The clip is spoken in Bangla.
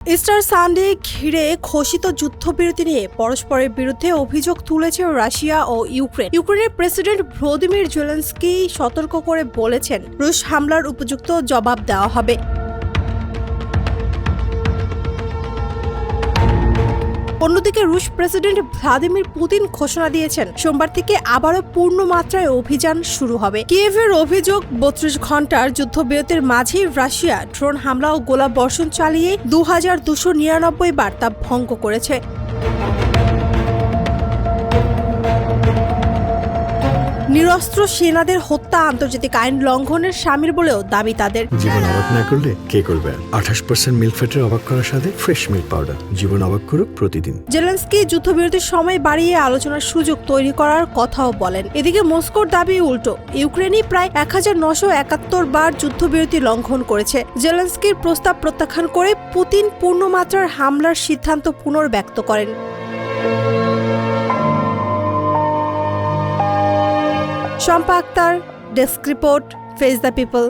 ইস্টার সানডে ঘিরে ঘোষিত যুদ্ধবিরতি নিয়ে পরস্পরের বিরুদ্ধে অভিযোগ তুলেছে রাশিয়া ও ইউক্রেন। ইউক্রেনের প্রেসিডেন্ট ভ্লাদিমির জেলেনস্কি সতর্ক করে বলেছেন, রুশ হামলার উপযুক্ত জবাব দেওয়া হবে। অন্যদিকে রুশ প্রেসিডেন্ট ভ্লাদিমির পুতিন ঘোষণা দিয়েছেন, সোমবার থেকে আবারও পূর্ণ মাত্রায় অভিযান শুরু হবে। কিয়েভের অভিযোগ, ৩২ ঘণ্টার যুদ্ধবিরতির মাঝেই রাশিয়া ড্রোন হামলা ও গোলাবর্ষণ চালিয়ে ২,২৯৯ বার তা ভঙ্গ করেছে। নিরস্ত্র সেনাদের হত্যা আন্তর্জাতিক আইন লঙ্ঘনের শামিল বলেও দাবি তাদের। জীবন অবাক না করলে কে করবে? ২৮% মিল্ক ফ্যাটের অবাক করার সাথে ফ্রেশ মিল্ক পাউডার। জীবন অবাক করুক প্রতিদিন। জেলেনস্কি যুদ্ধবিরতির সময় বাড়িয়ে আলোচনার সুযোগ তৈরি করার কথাও বলেন। এদিকে মস্কোর দাবি উল্টো, ইউক্রেনই প্রায় ১,৯৭১ বার যুদ্ধবিরতি লঙ্ঘন করেছে। জেলেনস্কির প্রস্তাব প্রত্যাখ্যান করে পুতিন পূর্ণমাত্রার হামলার সিদ্ধান্ত পুনর্ব্যক্ত করেন। Shampa Akter, desk report, face the people.